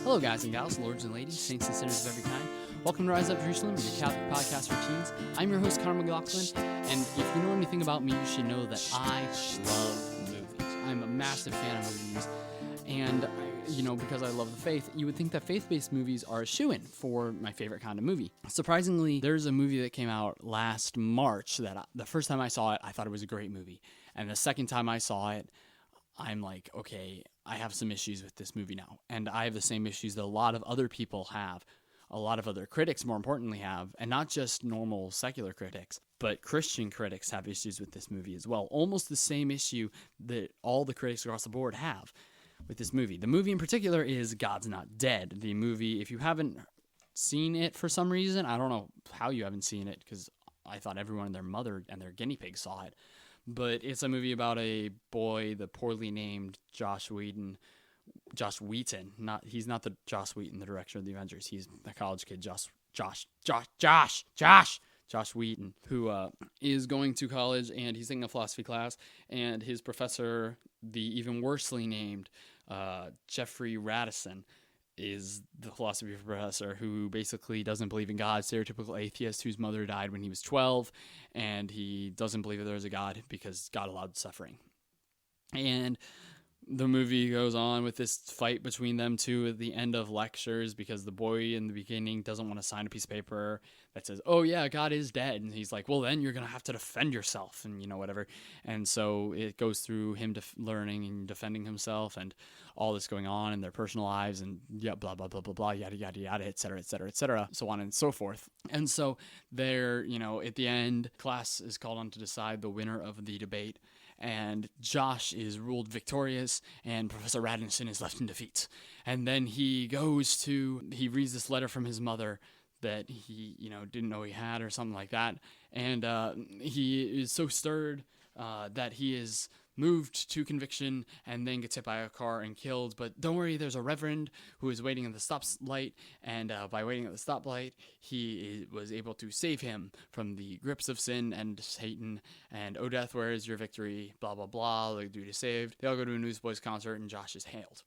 Hello, guys and gals, lords and ladies, saints and sinners of every kind. Welcome to Rise Up Jerusalem, the Catholic podcast for teens. I'm your host, Connor McLaughlin, and if you know anything about me, you should know that I love movies. I'm a massive fan of movies, and because I love the faith, you would think that faith-based movies are a shoo-in for my favorite kind of movie. Surprisingly, there's a movie that came out last March that the first time I saw it, I thought it was a great movie, and the second time I saw it, I'm like, okay, I have some issues with this movie now. And I have the same issues that a lot of other people have, a lot of other critics, more importantly, have, and not just normal secular critics, but Christian critics have issues with this movie as well. Almost the same issue that all the critics across the board have with this movie. The movie in particular is God's Not Dead. The movie, if you haven't seen it for some reason, I don't know how you haven't seen it, because I thought everyone and their mother and their guinea pig saw it. But it's a movie about a boy, the poorly named Josh Whedon. He's not the Joss Whedon, the director of the Avengers. He's the college kid, Josh Whedon, who is going to college, and he's taking a philosophy class, and his professor, the even worsely named Jeffrey Radisson, is the philosophy professor who basically doesn't believe in God, stereotypical atheist whose mother died when he was 12, and he doesn't believe that there's a God because God allowed suffering. And the movie goes on with this fight between them two at the end of lectures, because the boy in the beginning doesn't want to sign a piece of paper that says, oh yeah, God is dead. And he's like, well, then you're going to have to defend yourself and whatever. And so it goes through him learning and defending himself and all this going on in their personal lives and blah, blah, blah, blah, blah, yada, yada, yada, et cetera, et cetera, et cetera, so on and so forth. And so they're, at the end, class is called on to decide the winner of the debate. And Josh is ruled victorious, and Professor Radisson is left in defeat. And then he reads this letter from his mother that he, didn't know he had, or something like that. And he is so stirred that he is moved to conviction and then gets hit by a car and killed. But don't worry, there's a reverend who is waiting at the stoplight, and by waiting at the stoplight, he was able to save him from the grips of sin and Satan. And oh death, where is your victory? Blah, blah, blah. The dude is saved. They all go to a Newsboys concert, and Josh is hailed.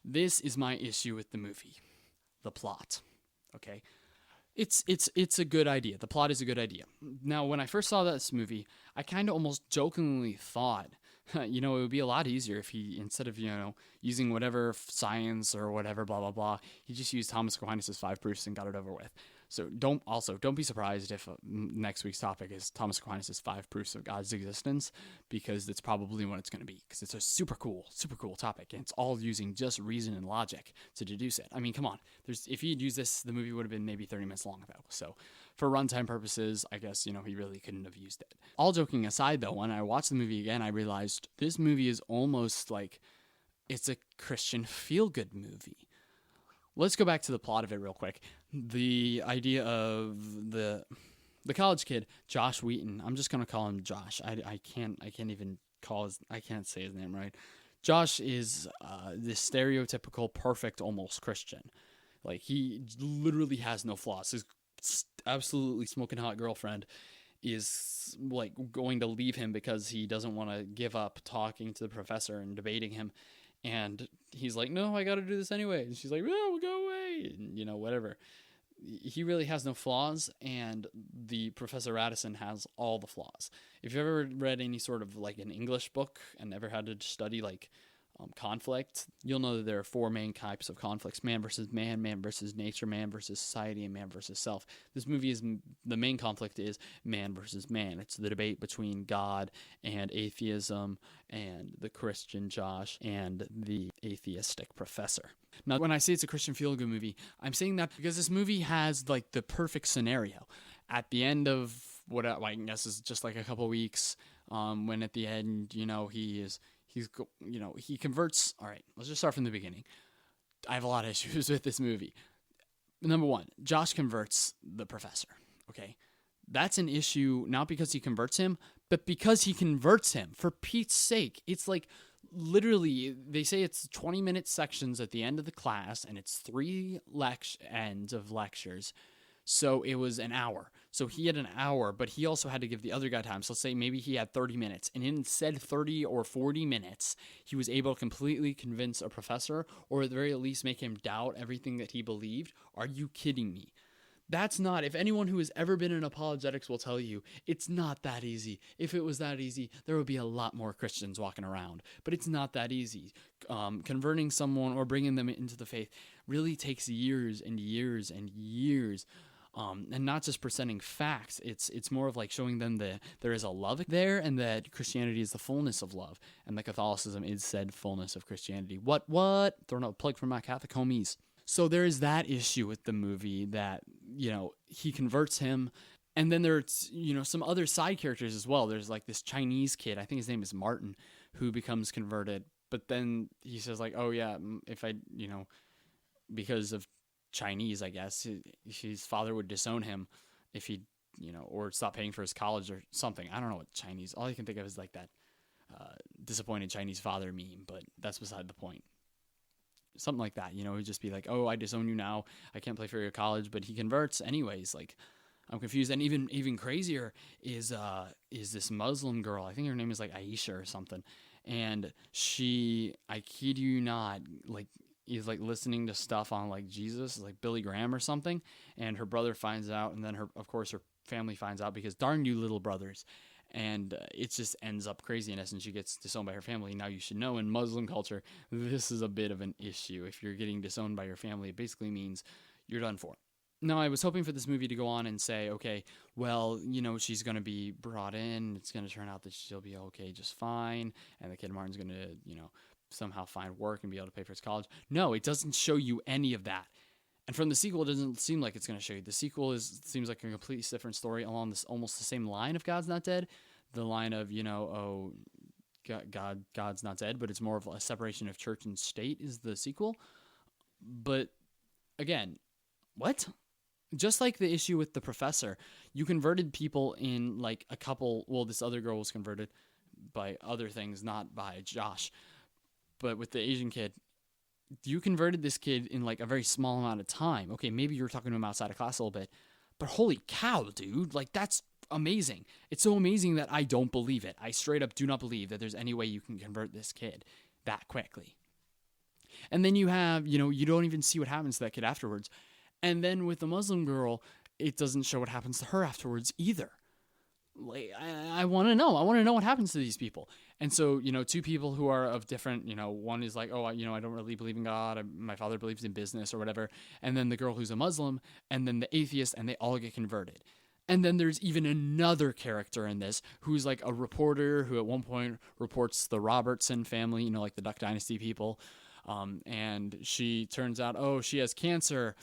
This is my issue with the movie. The plot. Okay? It's a good idea. The plot is a good idea. Now, when I first saw this movie, I kind of almost jokingly thought, it would be a lot easier if he, instead of, using whatever science or whatever, blah, blah, blah, he just used Thomas Aquinas' 5 proofs and got it over with. So don't be surprised if next week's topic is Thomas Aquinas' 5 proofs of God's existence, because that's probably what it's going to be, because it's a super cool topic, and it's all using just reason and logic to deduce it. I mean, come on. If he had used this, the movie would have been maybe 30 minutes long, though. So for runtime purposes, I guess, he really couldn't have used it. All joking aside, though, when I watched the movie again, I realized this movie is almost like it's a Christian feel-good movie. Let's go back to the plot of it real quick. The idea of the college kid, Josh Whedon. I'm just gonna call him Josh. I can't say his name right. Josh is this stereotypical perfect almost Christian. Like, he literally has no flaws. His absolutely smoking hot girlfriend is like going to leave him because he doesn't want to give up talking to the professor and debating him. And he's like, no, I got to do this anyway. And she's like, no, go away. And, whatever. He really has no flaws. And the Professor Radisson has all the flaws. If you've ever read any sort of like an English book and ever had to study like conflict, you'll know that there are 4 main types of conflicts: man versus nature, man versus society, and man versus self. This movie the main conflict is man versus man. It's the debate between God and atheism, and the Christian Josh and the atheistic professor. Now, when I say it's a Christian feel-good movie, I'm saying that because this movie has like the perfect scenario. At the end of what I guess is just like a couple weeks, when at the end, he converts. All right, let's just start from the beginning. I have a lot of issues with this movie. Number 1, Josh converts the professor. Okay, that's an issue not because he converts him, but because he converts him. For Pete's sake, it's like literally, they say it's 20-minute sections at the end of the class, and it's 3 ends of lectures. So it was an hour. So he had an hour, but he also had to give the other guy time. So let's say maybe he had 30 minutes. And in said 30 or 40 minutes, he was able to completely convince a professor, or at the very least make him doubt everything that he believed. Are you kidding me? That's not, if anyone who has ever been in apologetics will tell you, it's not that easy. If it was that easy, there would be a lot more Christians walking around. But it's not that easy. Converting someone or bringing them into the faith really takes years and years and years. And not just presenting facts. It's more of like showing them that there is a love there, and that Christianity is the fullness of love, and that Catholicism is said fullness of Christianity. What? Throwing out a plug for my Catholic homies. So there is that issue with the movie, that, he converts him. And then there's, some other side characters as well. There's like this Chinese kid, I think his name is Martin, who becomes converted. But then he says like, oh yeah, if I, because of Chinese, I guess, his father would disown him if he, or stop paying for his college or something. I don't know what Chinese, all I can think of is like that disappointed Chinese father meme, but that's beside the point. Something like that, he'd just be like, oh, I disown you now, I can't play for your college, but he converts anyways. Like, I'm confused. And even crazier is this Muslim girl. I think her name is like Aisha or something, and she, I kid you not, like, is like listening to stuff on like Jesus, like Billy Graham or something, and her brother finds out, and then her family finds out, because darn you little brothers. And it just ends up craziness, and she gets disowned by her family. Now, you should know, in Muslim culture, this is a bit of an issue. If you're getting disowned by your family, it basically means you're done for. Now, I was hoping for this movie to go on and say, okay, well, she's going to be brought in. It's going to turn out that she'll be okay just fine, and the kid Martin's going to, somehow find work and be able to pay for his college. No, it doesn't show you any of that. And from the sequel, it doesn't seem like it's going to show you. The sequel seems like a completely different story along this almost the same line of God's Not Dead. The line of, God's not dead, but it's more of a separation of church and state is the sequel. But again, what? Just like the issue with the professor, you converted people in like a couple. Well, this other girl was converted by other things, not by Josh. But with the Asian kid, you converted this kid in like a very small amount of time. Okay, maybe you were talking to him outside of class a little bit, but holy cow, dude, like that's amazing. It's so amazing that I don't believe it. I straight up do not believe that there's any way you can convert this kid that quickly. And then you have, you don't even see what happens to that kid afterwards. And then with the Muslim girl, it doesn't show what happens to her afterwards either. Like, I want to know. I want to know what happens to these people. And so, two people who are of different, one is like, oh, I don't really believe in God. My father believes in business or whatever. And then the girl who's a Muslim, and then the atheist, and they all get converted. And then there's even another character in this who's like a reporter who at one point reports the Robertson family, like the Duck Dynasty people. And she turns out, oh, she has cancer.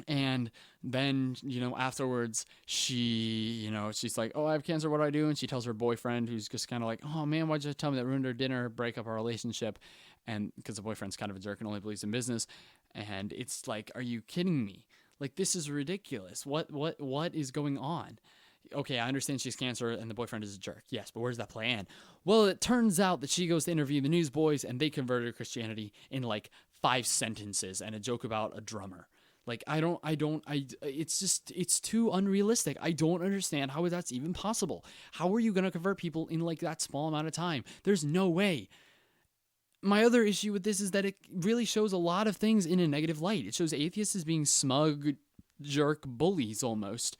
And then, afterwards she, she's like, oh, I have cancer. What do I do? And she tells her boyfriend, who's just kind of like, oh man, why'd you tell me that ruined our dinner, break up our relationship? And because the boyfriend's kind of a jerk and only believes in business. And it's like, are you kidding me? Like, this is ridiculous. What is going on? Okay, I understand she's cancer and the boyfriend is a jerk. Yes, but where's that plan? Well, it turns out that she goes to interview the newsboys and they converted her to Christianity in like 5 sentences and a joke about a drummer. Like, it's too unrealistic. I don't understand how that's even possible. How are you going to convert people in like that small amount of time? There's no way. My other issue with this is that it really shows a lot of things in a negative light. It shows atheists as being smug, jerk bullies almost.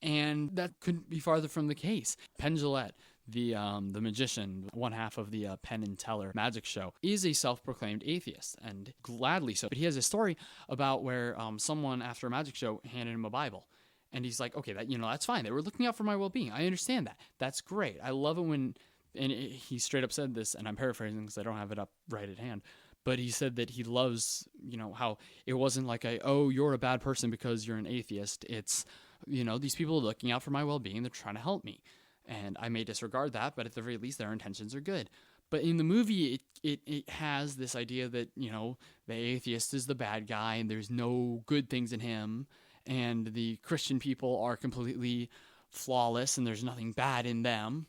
And that couldn't be farther from the case. Penn Jillette, the magician, one half of the Penn and Teller magic show, is a self-proclaimed atheist, and gladly so. But he has a story about where someone after a magic show handed him a Bible. And he's like, okay, that's fine. They were looking out for my well-being. I understand that. That's great. I love it when... And he straight up said this, and I'm paraphrasing because I don't have it up right at hand, but he said that he loves, how it wasn't like you're a bad person because you're an atheist. It's, these people are looking out for my well-being. They're trying to help me. And I may disregard that, but at the very least, their intentions are good. But in the movie, it has this idea that, the atheist is the bad guy and there's no good things in him. And the Christian people are completely flawless and there's nothing bad in them.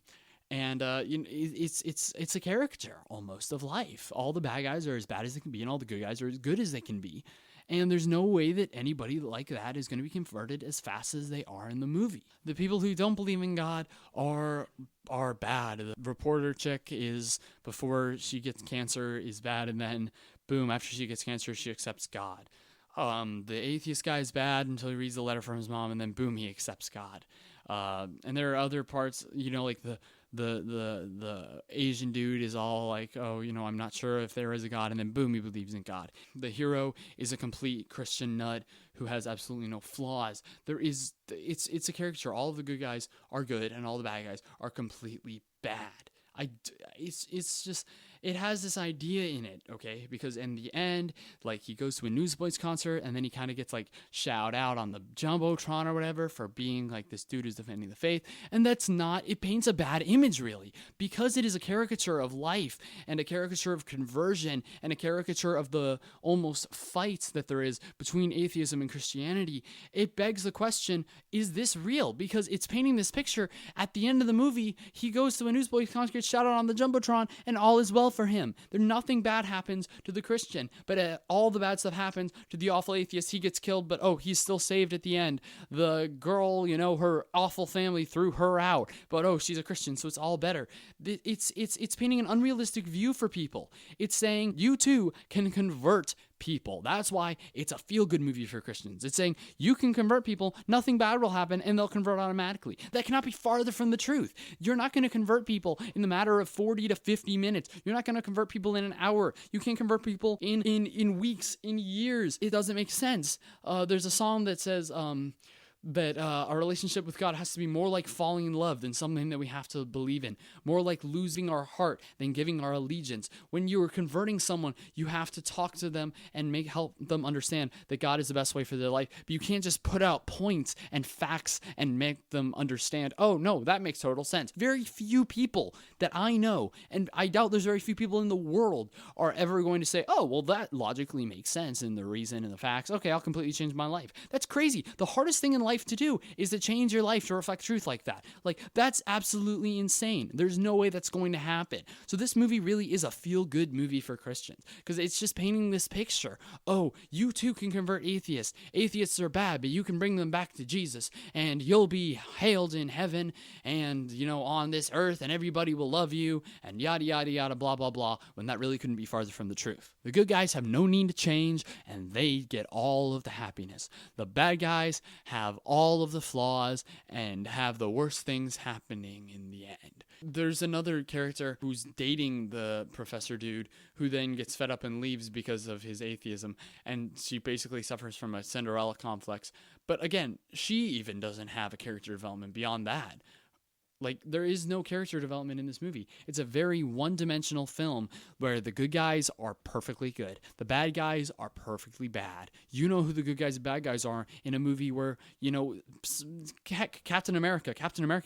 And it's a caricature almost of life. All the bad guys are as bad as they can be, and all the good guys are as good as they can be. And there's no way that anybody like that is going to be converted as fast as they are in the movie. The people who don't believe in God are bad. The reporter chick is, before she gets cancer, is bad, and then boom, after she gets cancer, she accepts God. The atheist guy is bad until he reads the letter from his mom, and then boom, he accepts God. And there are other parts, like the Asian dude is all like, oh, I'm not sure if there is a God, and then boom, he believes in God. The hero is a complete Christian nut who has absolutely no flaws. It's a caricature. All of the good guys are good, and all the bad guys are completely bad. It's just, it has this idea in it, okay? Because in the end, like, he goes to a Newsboys concert, and then he kind of gets, like, shout out on the Jumbotron or whatever for being, like, this dude who's defending the faith. And it paints a bad image, really, because it is a caricature of life and a caricature of conversion and a caricature of the almost fights that there is between atheism and Christianity. It begs the question, is this real? Because it's painting this picture. At the end of the movie, he goes to a Newsboys concert, shout out on the Jumbotron, and all is well for him. Nothing bad happens to the Christian, but all the bad stuff happens to the awful atheist. He gets killed, but he's still saved at the end. The girl, her awful family threw her out, but she's a Christian, so it's all better. It's painting an unrealistic view for people. It's saying you too can convert people. That's why it's a feel-good movie for Christians. It's saying you can convert people, nothing bad will happen, and they'll convert automatically. That cannot be farther from the truth. You're not going to convert people in the matter of 40 to 50 minutes. You're not going to convert people in an hour. You can't convert people in weeks, in years. It doesn't make sense. There's a song that says that our relationship with God has to be more like falling in love than something that we have to believe in, more like losing our heart than giving our allegiance. When you are converting someone, you have to talk to them and help them understand that God is the best way for their life, but you can't just put out points and facts and make them understand, oh no, that makes total sense. Very few people that I know, and I doubt there's very few people in the world, are ever going to say, oh, well, that logically makes sense in the reason and the facts. Okay, I'll completely change my life. That's crazy. The hardest thing in life to do is to change your life to reflect truth like that. Like, that's absolutely insane. There's no way that's going to happen. So this movie really is a feel-good movie for Christians, because it's just painting this picture. Oh, you too can convert atheists. Atheists are bad, but you can bring them back to Jesus, and you'll be hailed in heaven, and, on this earth, and everybody will love you, and yada, yada, yada, blah, blah, blah, when that really couldn't be farther from the truth. The good guys have no need to change, and they get all of the happiness. The bad guys have all of the flaws and have the worst things happening in the end. There's another character who's dating the professor dude, who then gets fed up and leaves because of his atheism, and she basically suffers from a Cinderella complex. But again, she even doesn't have a character development beyond that. Like, there is no character development in this movie. It's a very one-dimensional film where the good guys are perfectly good. The bad guys are perfectly bad. You know who the good guys and bad guys are in a movie where, heck, Captain America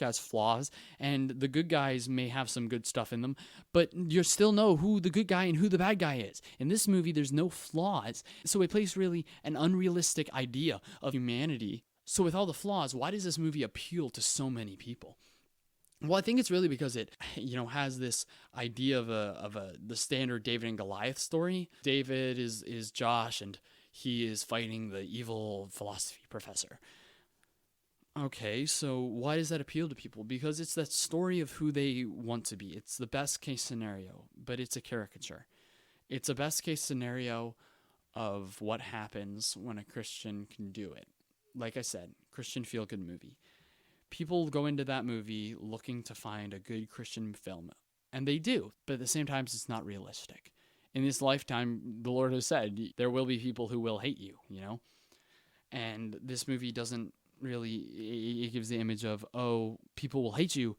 has flaws, and the good guys may have some good stuff in them, but you still know who the good guy and who the bad guy is. In this movie, there's no flaws, so it plays really an unrealistic idea of humanity. So with all the flaws, why does this movie appeal to so many people? Well, I think it's really because it, has this idea of the standard David and Goliath story. David is Josh, and he is fighting the evil philosophy professor. Okay, so why does that appeal to people? Because it's that story of who they want to be. It's the best case scenario, but it's a caricature. It's a best case scenario of what happens when a Christian can do it. Like I said, Christian feel-good movie. People go into that movie looking to find a good Christian film, and they do, but at the same time, it's not realistic. In this lifetime, the Lord has said, there will be people who will hate you, And this movie doesn't really, it gives the image of, oh, people will hate you,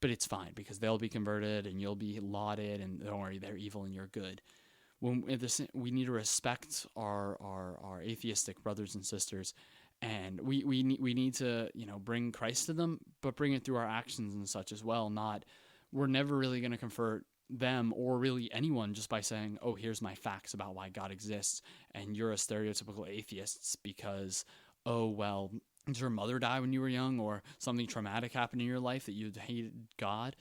but it's fine, because they'll be converted, and you'll be lauded, and don't worry, they're evil and you're good. We need to respect our atheistic brothers and sisters, and we need to, bring Christ to them, but bring it through our actions and such as well. We're never really going to convert them or really anyone just by saying, oh, here's my facts about why God exists, and you're a stereotypical atheist because, oh, well, did your mother die when you were young, or something traumatic happened in your life that you hated God?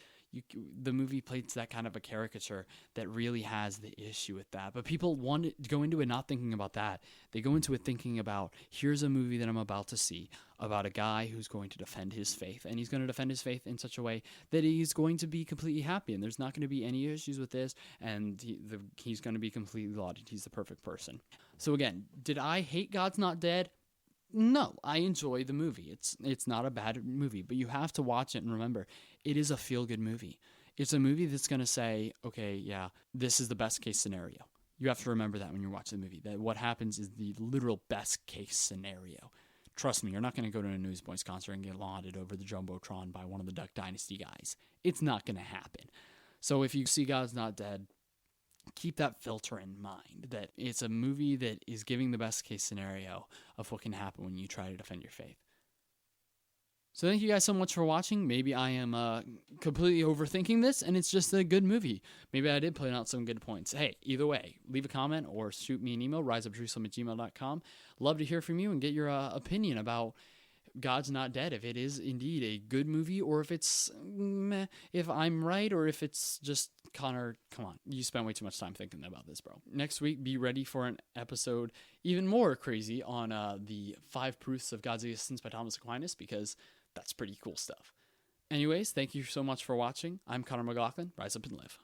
the movie plays that kind of a caricature that really has the issue with that. But people want to go into it not thinking about that. They go into it thinking about, here's a movie that I'm about to see about a guy who's going to defend his faith, and he's going to defend his faith in such a way that he's going to be completely happy, and there's not going to be any issues with this, and he's going to be completely lauded. He's the perfect person. So again, did I hate God's Not Dead? No, I enjoy the movie. It's not a bad movie, but you have to watch it and remember, it is a feel-good movie. It's a movie that's going to say, okay, yeah, this is the best case scenario. You have to remember that when you're watching the movie, that what happens is the literal best case scenario. Trust me, you're not going to go to a Newsboys concert and get lauded over the Jumbotron by one of the Duck Dynasty guys. It's not going to happen. So if you see God's Not Dead, keep that filter in mind, that it's a movie that is giving the best case scenario of what can happen when you try to defend your faith. So thank you guys so much for watching. Maybe I am completely overthinking this, and it's just a good movie. Maybe I did point out some good points. Hey, either way, leave a comment or shoot me an email, riseupjerusalem@gmail.com. Love to hear from you and get your opinion about God's Not Dead, if it is indeed a good movie, or if it's meh, if I'm right, or if it's just, Connor, come on, you spent way too much time thinking about this, bro. Next week, be ready for an episode even more crazy on the 5 Proofs of God's Existence by Thomas Aquinas, because that's pretty cool stuff. Anyways, thank you so much for watching. I'm Connor McLaughlin. Rise up and live.